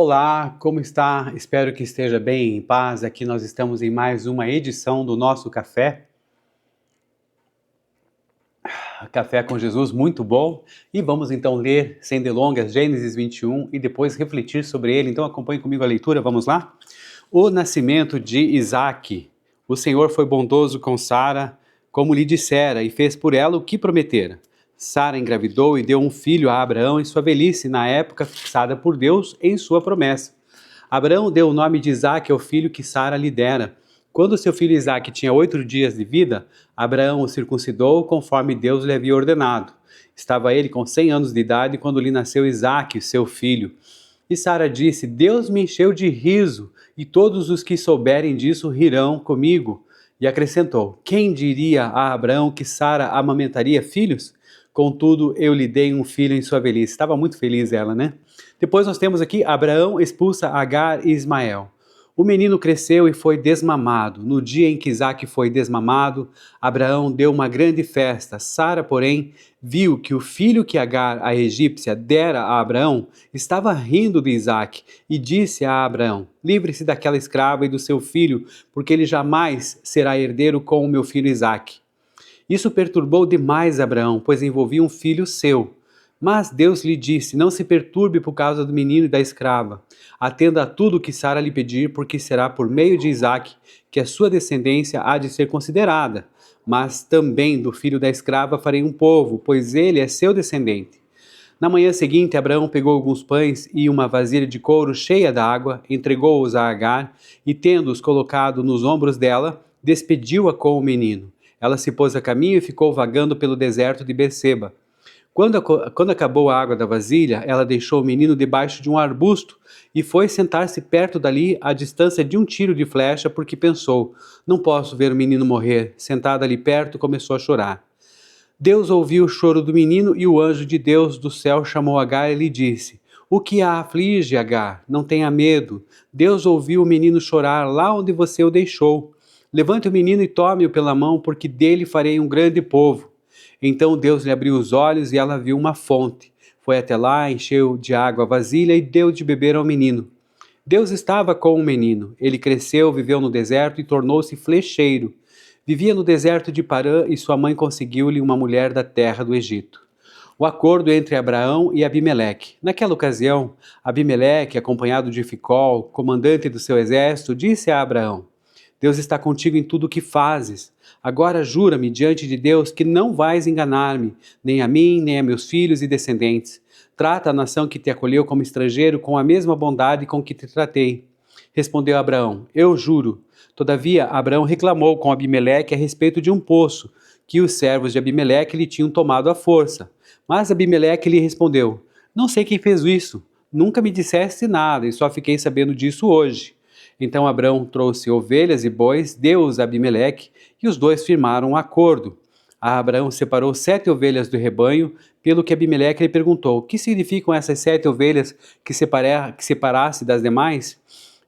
Olá, como está? Espero que esteja bem, em paz. Aqui nós estamos em mais uma edição do nosso café. Café com Jesus, muito bom. E vamos então ler, sem delongas, Gênesis 21 e depois refletir sobre ele. Então acompanhe comigo a leitura, vamos lá? O nascimento de Isaque. O Senhor foi bondoso com Sara, como lhe dissera, e fez por ela o que prometera. Sara engravidou e deu um filho a Abraão em sua velhice, na época fixada por Deus em sua promessa. Abraão deu o nome de Isaque ao filho que Sara lhe dera. Quando seu filho Isaque tinha 8 dias de vida, Abraão o circuncidou conforme Deus lhe havia ordenado. Estava ele com 100 anos de idade quando lhe nasceu Isaque, seu filho. E Sara disse: Deus me encheu de riso, e todos os que souberem disso rirão comigo. E acrescentou: Quem diria a Abraão que Sara amamentaria filhos? Contudo, eu lhe dei um filho em sua velhice. Estava muito feliz ela, né? Depois nós temos aqui, Abraão expulsa Agar e Ismael. O menino cresceu e foi desmamado. No dia em que Isaque foi desmamado, Abraão deu uma grande festa. Sara, porém, viu que o filho que Agar, a egípcia, dera a Abraão, estava rindo de Isaque, e disse a Abraão: Livre-se daquela escrava e do seu filho, porque ele jamais será herdeiro com o meu filho Isaque. Isso perturbou demais Abraão, pois envolvia um filho seu. Mas Deus lhe disse: Não se perturbe por causa do menino e da escrava. Atenda a tudo o que Sara lhe pedir, porque será por meio de Isaque que a sua descendência há de ser considerada. Mas também do filho da escrava farei um povo, pois ele é seu descendente. Na manhã seguinte, Abraão pegou alguns pães e uma vasilha de couro cheia d'água, entregou-os a Agar e, tendo-os colocado nos ombros dela, despediu-a com o menino. Ela se pôs a caminho e ficou vagando pelo deserto de Beceba. Quando acabou a água da vasilha, ela deixou o menino debaixo de um arbusto e foi sentar-se perto dali, à distância de um tiro de flecha, porque pensou: Não posso ver o menino morrer. Sentada ali perto, começou a chorar. Deus ouviu o choro do menino e o anjo de Deus do céu chamou Agar e lhe disse: O que a aflige, Agar? Não tenha medo. Deus ouviu o menino chorar lá onde você o deixou. Levante o menino e tome-o pela mão, porque dele farei um grande povo. Então Deus lhe abriu os olhos e ela viu uma fonte. Foi até lá, encheu de água a vasilha e deu de beber ao menino. Deus estava com o menino. Ele cresceu, viveu no deserto e tornou-se flecheiro. Vivia no deserto de Parã e sua mãe conseguiu-lhe uma mulher da terra do Egito. O acordo entre Abraão e Abimeleque. Naquela ocasião, Abimeleque, acompanhado de Ficol, comandante do seu exército, disse a Abraão: Deus está contigo em tudo o que fazes. Agora jura-me diante de Deus que não vais enganar-me, nem a mim, nem a meus filhos e descendentes. Trata a nação que te acolheu como estrangeiro com a mesma bondade com que te tratei. Respondeu Abraão: Eu juro. Todavia, Abraão reclamou com Abimeleque a respeito de um poço, que os servos de Abimeleque lhe tinham tomado à força. Mas Abimeleque lhe respondeu: Não sei quem fez isso. Nunca me disseste nada e só fiquei sabendo disso hoje. Então Abraão trouxe ovelhas e bois, deu-os a Abimeleque, e os dois firmaram um acordo. Abraão separou 7 ovelhas do rebanho, pelo que Abimeleque lhe perguntou: Que significam essas 7 ovelhas que separasse das demais?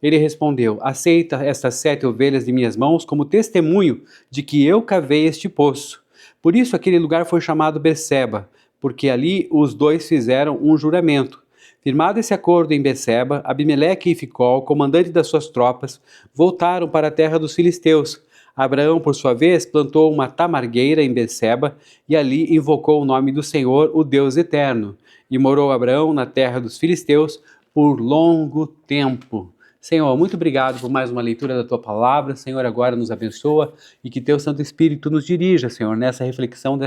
Ele respondeu: Aceita estas 7 ovelhas de minhas mãos como testemunho de que eu cavei este poço. Por isso aquele lugar foi chamado Beceba, porque ali os dois fizeram um juramento. Firmado esse acordo em Beceba, Abimeleque e Ficol, comandante das suas tropas, voltaram para a terra dos filisteus. Abraão, por sua vez, plantou uma tamargueira em Beceba e ali invocou o nome do Senhor, o Deus eterno. E morou Abraão na terra dos filisteus por longo tempo. Senhor, muito obrigado por mais uma leitura da Tua Palavra. Senhor, agora nos abençoa e que Teu Santo Espírito nos dirija, Senhor, nessa reflexão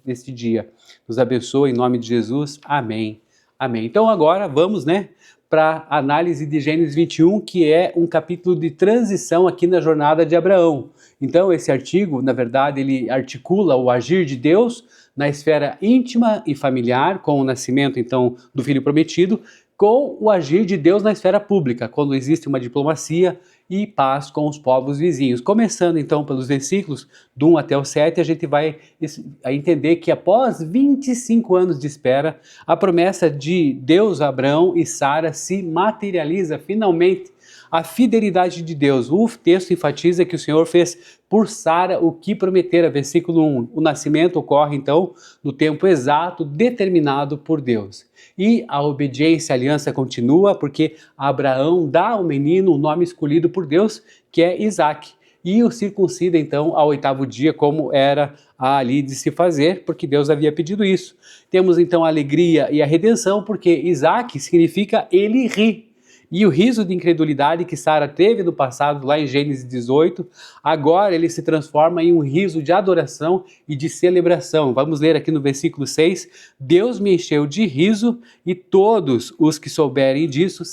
deste dia. Nos abençoa em nome de Jesus. Amém. Amém. Então agora vamos, para a análise de Gênesis 21, que é um capítulo de transição aqui na jornada de Abraão. Então esse artigo, na verdade, ele articula o agir de Deus na esfera íntima e familiar, com o nascimento, então, do filho prometido, com o agir de Deus na esfera pública, quando existe uma diplomacia e paz com os povos vizinhos. Começando então pelos versículos do 1 até o 7, a gente vai entender que após 25 anos de espera, a promessa de Deus a Abraão e Sara se materializa finalmente. A fidelidade de Deus. O texto enfatiza que o Senhor fez por Sara o que prometera. Versículo 1. O nascimento ocorre então no tempo exato determinado por Deus. E a obediência à aliança continua porque Abraão dá ao menino o nome escolhido por Deus, que é Isaque. E o circuncida então ao 8º dia, como era ali de se fazer, porque Deus havia pedido isso. Temos então a alegria e a redenção, porque Isaque significa ele ri. E o riso de incredulidade que Sara teve no passado, lá em Gênesis 18, agora ele se transforma em um riso de adoração e de celebração. Vamos ler aqui no versículo 6, Deus me encheu de riso e todos os que souberem disso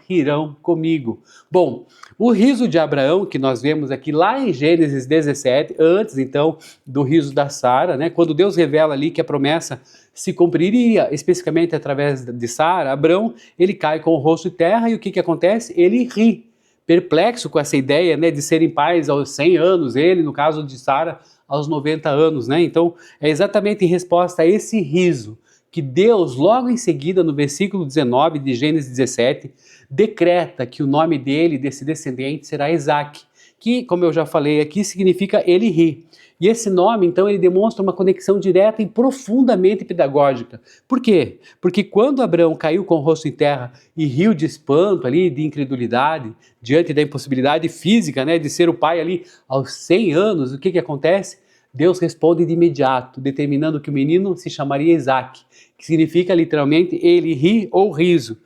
rirão comigo. Bom, o riso de Abraão, que nós vemos aqui lá em Gênesis 17, antes então do riso da Sara, né, quando Deus revela ali que a promessa se cumpriria especificamente através de Sara, Abraão, ele cai com o rosto em terra e o que acontece? Ele ri, perplexo com essa ideia, né, de serem pais aos 100 anos, ele, no caso de Sara, aos 90 anos, né? Então, é exatamente em resposta a esse riso que Deus, logo em seguida, no versículo 19 de Gênesis 17, decreta que o nome dele, desse descendente, será Isaque, que, como eu já falei aqui, significa ele ri. E esse nome, então, ele demonstra uma conexão direta e profundamente pedagógica. Por quê? Porque quando Abraão caiu com o rosto em terra e riu de espanto ali, de incredulidade, diante da impossibilidade física, né, de ser o pai ali aos 100 anos, o que acontece? Deus responde de imediato, determinando que o menino se chamaria Isaque, que significa literalmente ele ri ou riso.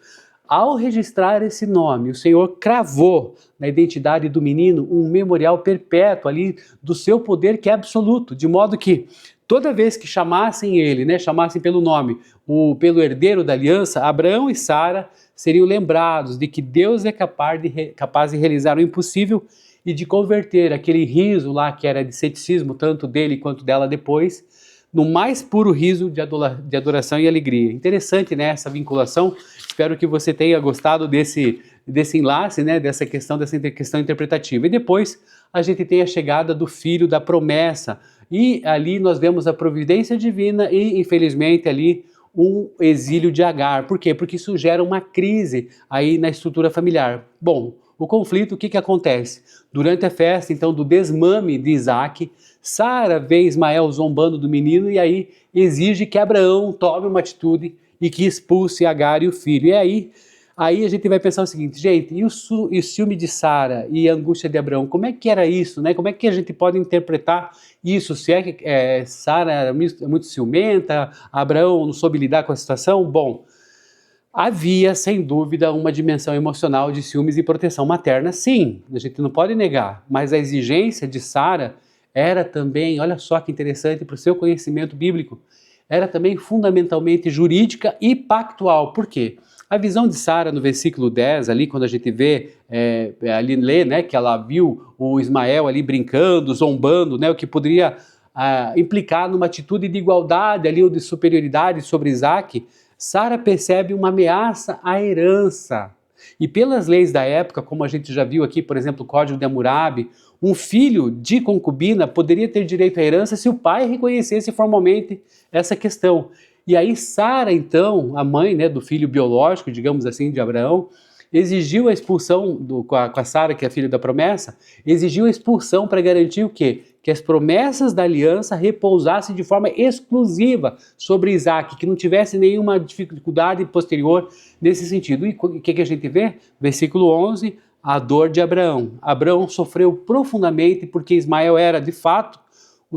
Ao registrar esse nome, o Senhor cravou na identidade do menino um memorial perpétuo ali do seu poder que é absoluto, de modo que toda vez que chamassem ele, né, chamassem pelo nome, pelo herdeiro da aliança, Abraão e Sara seriam lembrados de que Deus é capaz de realizar o impossível e de converter aquele riso lá que era de ceticismo, tanto dele quanto dela depois, no mais puro riso de adoração e alegria. Interessante, né, essa vinculação. Espero que você tenha gostado desse enlace, né, dessa questão interpretativa. E depois a gente tem a chegada do filho da promessa. E ali nós vemos a providência divina e, infelizmente, ali um exílio de Agar. Por quê? Porque isso gera uma crise aí na estrutura familiar. Bom, o conflito, o que acontece? Durante a festa, então, do desmame de Isaque, Sara vê Ismael zombando do menino e aí exige que Abraão tome uma atitude e que expulse Agar e o filho. E aí a gente vai pensar o seguinte, gente, e o ciúme de Sara e a angústia de Abraão, como é que era isso, né? Como é que a gente pode interpretar isso? Se é que Sara era muito ciumenta, Abraão não soube lidar com a situação? Bom, havia, sem dúvida, uma dimensão emocional de ciúmes e proteção materna, sim, a gente não pode negar, mas a exigência de Sara era também, olha só que interessante para o seu conhecimento bíblico, era também fundamentalmente jurídica e pactual. Por quê? A visão de Sara no versículo 10, ali quando a gente vê, ali lê, né, que ela viu o Ismael ali brincando, zombando, né, o que poderia implicar numa atitude de igualdade ali ou de superioridade sobre Isaque, Sara percebe uma ameaça à herança. E pelas leis da época, como a gente já viu aqui, por exemplo, o Código de Hammurabi, um filho de concubina poderia ter direito à herança se o pai reconhecesse formalmente essa questão. E aí Sara, então, a mãe, né, do filho biológico, digamos assim, de Abraão, exigiu a expulsão, com a Sara, que é a filha da promessa, exigiu a expulsão para garantir o quê? Que as promessas da aliança repousassem de forma exclusiva sobre Isaque, que não tivesse nenhuma dificuldade posterior nesse sentido. E o que a gente vê? Versículo 11, a dor de Abraão. Abraão sofreu profundamente porque Ismael era, de fato,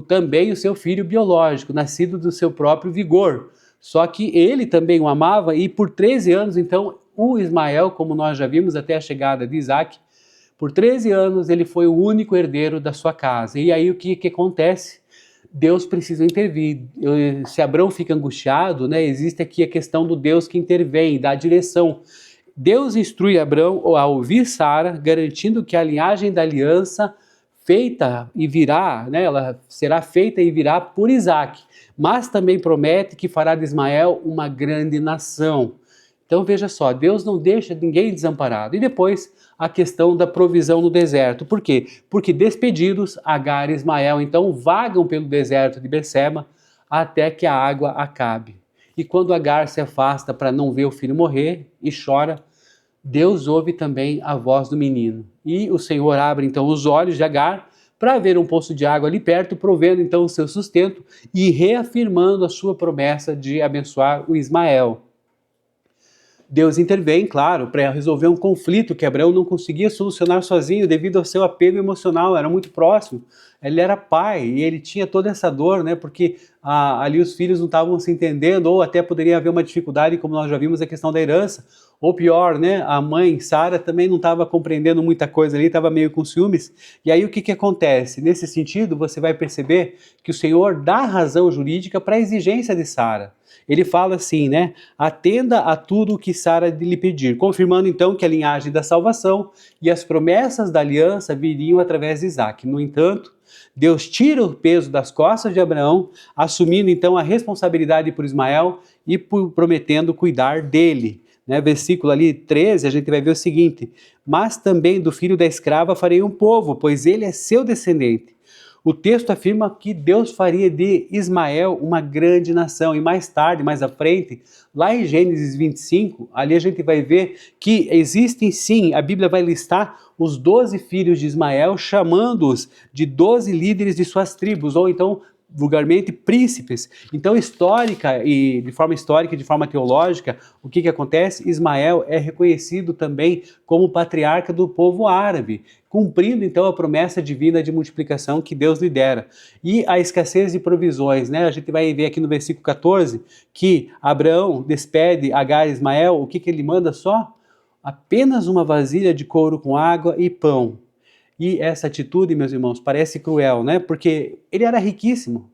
também o seu filho biológico, nascido do seu próprio vigor. Só que ele também o amava e por 13 anos, então, o Ismael, como nós já vimos até a chegada de Isaque, por 13 anos ele foi o único herdeiro da sua casa. E aí o que acontece? Deus precisa intervir. Se Abraão fica angustiado, né, existe aqui a questão do Deus que intervém, dá direção. Deus instrui Abraão a ouvir Sara, garantindo que a linhagem da aliança feita e virá, né, ela será feita e virá por Isaque, mas também promete que fará de Ismael uma grande nação. Então veja só, Deus não deixa ninguém desamparado. E depois a questão da provisão no deserto. Por quê? Porque despedidos, Agar e Ismael então vagam pelo deserto de Berseba até que a água acabe. E quando Agar se afasta para não ver o filho morrer e chora, Deus ouve também a voz do menino. E o Senhor abre então os olhos de Agar para ver um poço de água ali perto, provendo então o seu sustento e reafirmando a sua promessa de abençoar o Ismael. Deus intervém, claro, para resolver um conflito que Abraão não conseguia solucionar sozinho devido ao seu apego emocional, era muito próximo. Ele era pai e ele tinha toda essa dor, né? Porque ali os filhos não estavam se entendendo, ou até poderia haver uma dificuldade, como nós já vimos, a questão da herança. Ou pior, né? A mãe, Sara, também não estava compreendendo muita coisa ali, estava meio com ciúmes. E aí o que acontece? Nesse sentido, você vai perceber que o Senhor dá razão jurídica para a exigência de Sara. Ele fala assim, né? Atenda a tudo o que Sara lhe pedir, confirmando então que a linhagem da salvação e as promessas da aliança viriam através de Isaac. No entanto, Deus tira o peso das costas de Abraão, assumindo então a responsabilidade por Ismael e prometendo cuidar dele. Né? Versículo ali 13, a gente vai ver o seguinte: mas também do filho da escrava farei um povo, pois ele é seu descendente. O texto afirma que Deus faria de Ismael uma grande nação, e mais tarde, mais à frente, lá em Gênesis 25, ali a gente vai ver que existem sim, a Bíblia vai listar os 12 filhos de Ismael, chamando-os de 12 líderes de suas tribos, ou então vulgarmente príncipes. Então, histórica e de forma teológica, o que acontece? Ismael é reconhecido também como patriarca do povo árabe, cumprindo então a promessa divina de multiplicação que Deus lhe dera. E a escassez de provisões, né? A gente vai ver aqui no versículo 14 que Abraão despede Agar e Ismael, o que ele manda só? Apenas uma vasilha de couro com água e pão. E essa atitude, meus irmãos, parece cruel, né? Porque ele era riquíssimo.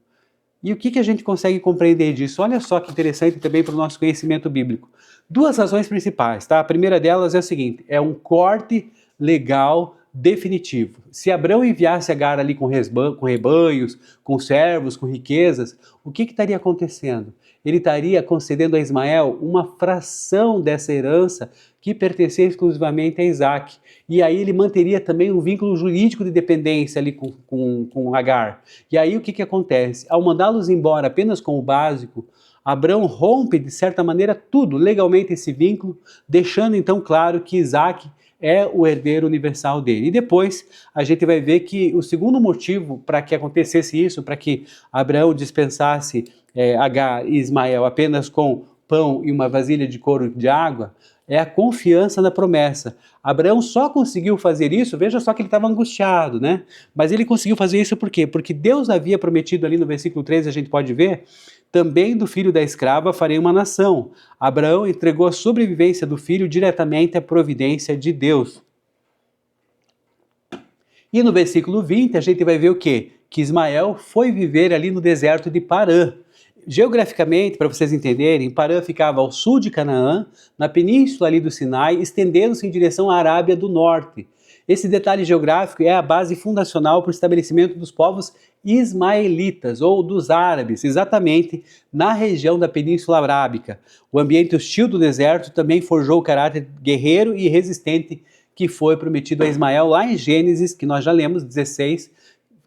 E o que a gente consegue compreender disso? Olha só que interessante também para o nosso conhecimento bíblico. Duas razões principais, tá? A primeira delas é o seguinte: é um corte legal definitivo. Se Abraão enviasse Agar ali com rebanhos, com servos, com riquezas, o que estaria acontecendo? Ele estaria concedendo a Ismael uma fração dessa herança que pertencia exclusivamente a Isaac. E aí ele manteria também um vínculo jurídico de dependência ali com Agar. E aí o que acontece? Ao mandá-los embora apenas com o básico, Abraão rompe, de certa maneira, tudo, legalmente esse vínculo, deixando então claro que Isaac é o herdeiro universal dele. E depois a gente vai ver que o segundo motivo para que acontecesse isso, para que Abraão dispensasse Agar e Ismael apenas com pão e uma vasilha de couro de água, é a confiança na promessa. Abraão só conseguiu fazer isso, veja só que ele estava angustiado, né? Mas ele conseguiu fazer isso por quê? Porque Deus havia prometido ali no versículo 13, a gente pode ver, também do filho da escrava farei uma nação. Abraão entregou a sobrevivência do filho diretamente à providência de Deus. E no versículo 20 a gente vai ver o quê? Que Ismael foi viver ali no deserto de Parã. Geograficamente, para vocês entenderem, Parã ficava ao sul de Canaã, na península ali do Sinai, estendendo-se em direção à Arábia do Norte. Esse detalhe geográfico é a base fundacional para o estabelecimento dos povos ismaelitas, ou dos árabes, exatamente na região da Península Arábica. O ambiente hostil do deserto também forjou o caráter guerreiro e resistente que foi prometido a Ismael lá em Gênesis, que nós já lemos, 16,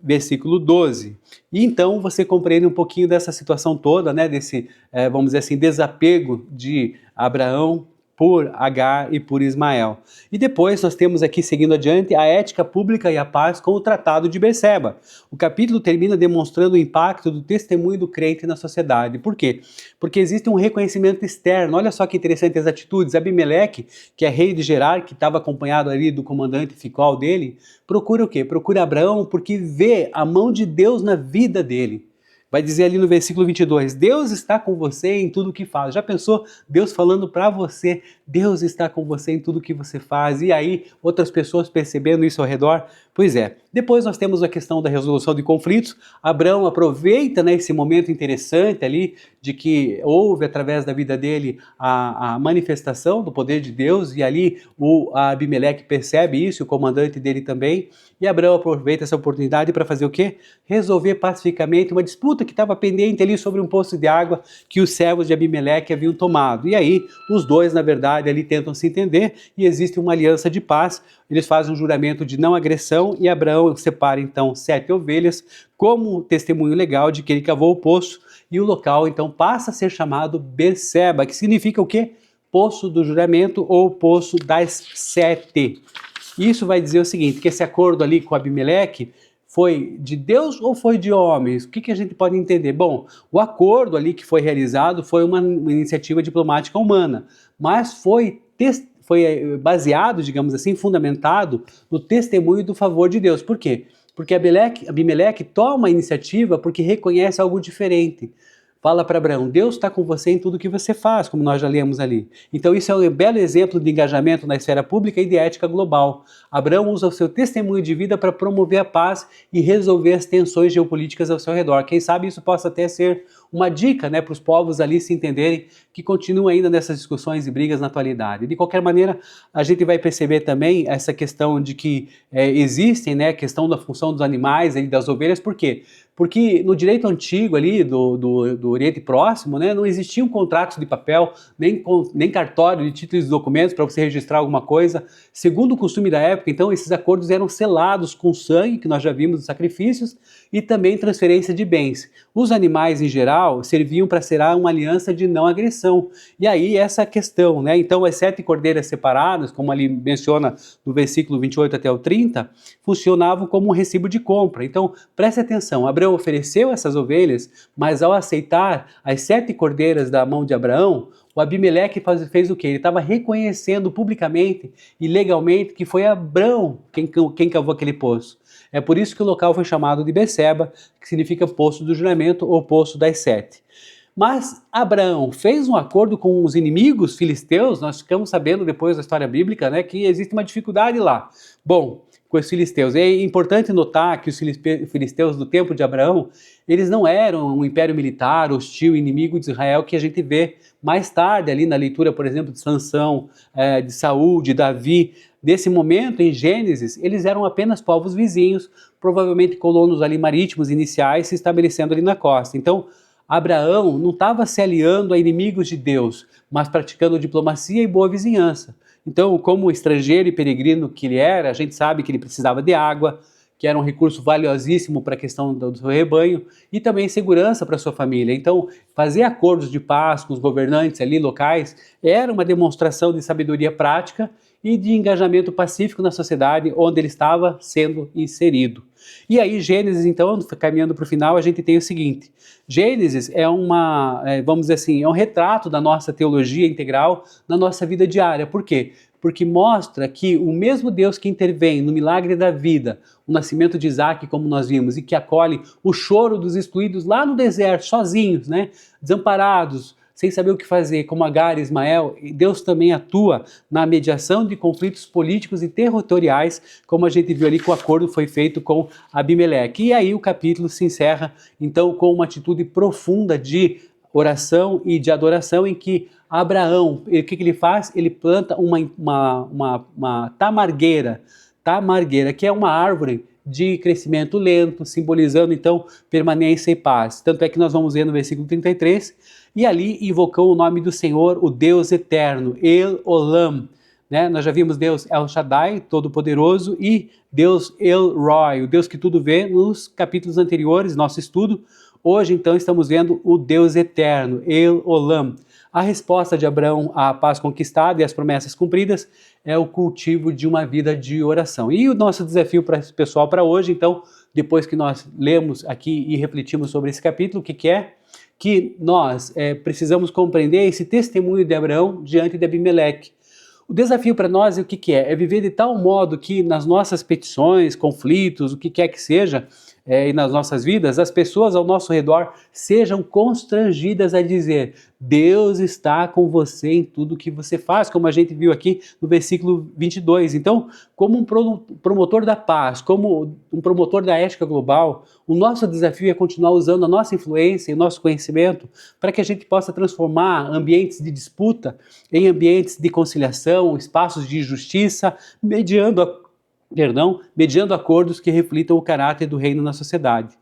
versículo 12. E então você compreende um pouquinho dessa situação toda, né, desse, vamos dizer assim, desapego de Abraão por Agar e por Ismael. E depois nós temos aqui, seguindo adiante, a ética pública e a paz com o Tratado de Berseba. O capítulo termina demonstrando o impacto do testemunho do crente na sociedade. Por quê? Porque existe um reconhecimento externo. Olha só que interessante as atitudes. Abimeleque, que é rei de Gerar, que estava acompanhado ali do comandante Ficol dele, procura o quê? Procura Abraão porque vê a mão de Deus na vida dele. Vai dizer ali no versículo 22, Deus está com você em tudo que faz. Já pensou Deus falando para você, Deus está com você em tudo que você faz, e aí outras pessoas percebendo isso ao redor? Pois é. Depois nós temos a questão da resolução de conflitos. Abraão aproveita, né, esse momento interessante ali, de que houve através da vida dele a manifestação do poder de Deus, e ali o Abimeleque percebe isso, o comandante dele também, e Abraão aproveita essa oportunidade para fazer o quê? Resolver pacificamente uma disputa que estava pendente ali sobre um poço de água que os servos de Abimeleque haviam tomado. E aí os dois, na verdade, ali tentam se entender e existe uma aliança de paz. Eles fazem um juramento de não agressão e Abraão separa então 7 ovelhas como testemunho legal de que ele cavou o poço, e o local então passa a ser chamado Berseba, que significa o quê? Poço do juramento ou poço das 7. Isso vai dizer o seguinte, que esse acordo ali com Abimeleque foi de Deus ou foi de homens? O que a gente pode entender? Bom, o acordo ali que foi realizado foi uma iniciativa diplomática humana, mas foi baseado, digamos assim, fundamentado no testemunho do favor de Deus. Por quê? Porque Abimeleque toma a iniciativa porque reconhece algo diferente. Fala para Abraão, Deus está com você em tudo que você faz, como nós já lemos ali. Então isso é um belo exemplo de engajamento na esfera pública e de ética global. Abraão usa o seu testemunho de vida para promover a paz e resolver as tensões geopolíticas ao seu redor. Quem sabe isso possa até ser uma dica, né, para os povos ali se entenderem que continuam ainda nessas discussões e brigas na atualidade. De qualquer maneira, a gente vai perceber também essa questão de que existem, né, a questão da função dos animais e das ovelhas, por quê? Porque no direito antigo ali do Oriente Próximo, né, não existiam contratos de papel, nem cartório de títulos e documentos para você registrar alguma coisa. Segundo o costume da época, então, esses acordos eram selados com sangue, que nós já vimos nos sacrifícios, e também transferência de bens. Os animais, em geral, serviam para selar uma aliança de não agressão. E aí, essa questão, né? Então, as 7 cordeiras separadas, como ali menciona no versículo 28 até o 30, funcionavam como um recibo de compra. Então, preste atenção, Abraão ofereceu essas ovelhas, mas ao aceitar as 7 cordeiras da mão de Abraão, o Abimeleque fez o quê? Ele estava reconhecendo publicamente e legalmente que foi Abraão quem cavou aquele poço. É por isso que o local foi chamado de Beceba, que significa poço do juramento ou poço das 7. Mas Abraão fez um acordo com os inimigos filisteus. Nós ficamos sabendo depois da história bíblica, né, que existe uma dificuldade lá. Bom, com os filisteus. É importante notar que os filisteus do tempo de Abraão, eles não eram um império militar hostil, inimigo de Israel, que a gente vê mais tarde ali na leitura, por exemplo, de Sansão, de Saul, de Davi. Desse momento, em Gênesis, eles eram apenas povos vizinhos, provavelmente colonos ali marítimos iniciais, se estabelecendo ali na costa. Então, Abraão não estava se aliando a inimigos de Deus, mas praticando diplomacia e boa vizinhança. Então, como estrangeiro e peregrino que ele era, a gente sabe que ele precisava de água, que era um recurso valiosíssimo para a questão do seu rebanho, e também segurança para a sua família. Então, fazer acordos de paz com os governantes ali locais era uma demonstração de sabedoria prática e de engajamento pacífico na sociedade onde ele estava sendo inserido. E aí, Gênesis, então, caminhando para o final, a gente tem o seguinte: Gênesis é vamos dizer assim, é um retrato da nossa teologia integral na nossa vida diária. Por quê? Porque mostra que o mesmo Deus que intervém no milagre da vida, o nascimento de Isaac, como nós vimos, e que acolhe o choro dos excluídos lá no deserto, sozinhos, né, desamparados, sem saber o que fazer, como Agar e Ismael, Deus também atua na mediação de conflitos políticos e territoriais, como a gente viu ali que o acordo foi feito com Abimeleque. E aí o capítulo se encerra, então, com uma atitude profunda de oração e de adoração, em que Abraão, o que ele faz? Ele planta uma tamargueira, que é uma árvore de crescimento lento, simbolizando então permanência e paz. Tanto é que nós vamos ver no versículo 33, e ali invocou o nome do Senhor, o Deus eterno, El Olam. Né? Nós já vimos Deus El Shaddai, Todo-Poderoso, e Deus El Roi, o Deus que tudo vê, nos capítulos anteriores, nosso estudo. Hoje então estamos vendo o Deus eterno, El Olam. A resposta de Abraão à paz conquistada e às promessas cumpridas é o cultivo de uma vida de oração. E o nosso desafio pessoal para hoje, então, depois que nós lemos aqui e refletimos sobre esse capítulo, o que é? Que nós precisamos compreender esse testemunho de Abraão diante de Abimeleque. O desafio para nós é o que é? É viver de tal modo que nas nossas petições, conflitos, o que quer que seja, e nas nossas vidas, as pessoas ao nosso redor sejam constrangidas a dizer: Deus está com você em tudo que você faz, como a gente viu aqui no versículo 22. Então, como um promotor da paz, como um promotor da ética global, o nosso desafio é continuar usando a nossa influência e o nosso conhecimento para que a gente possa transformar ambientes de disputa em ambientes de conciliação, espaços de justiça, mediando acordos que reflitam o caráter do reino na sociedade.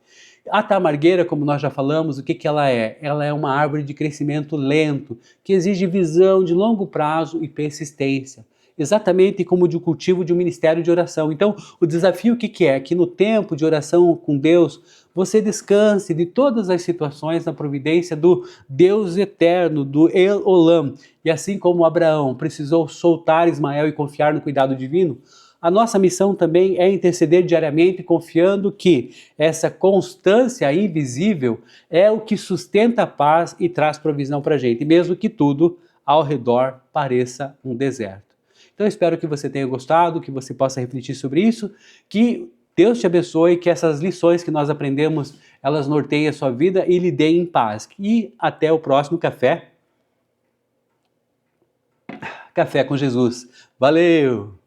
A tamargueira, como nós já falamos, o que ela é? Ela é uma árvore de crescimento lento, que exige visão de longo prazo e persistência, exatamente como de cultivo de um ministério de oração. Então, o desafio o que é? Que no tempo de oração com Deus, você descanse de todas as situações na providência do Deus eterno, do El Olam. E assim como Abraão precisou soltar Ismael e confiar no cuidado divino, a nossa missão também é interceder diariamente, confiando que essa constância invisível é o que sustenta a paz e traz provisão para a gente, mesmo que tudo ao redor pareça um deserto. Então eu espero que você tenha gostado, que você possa refletir sobre isso, que Deus te abençoe, que essas lições que nós aprendemos, elas norteiem a sua vida e lhe deem paz. E até o próximo Café com Jesus. Valeu!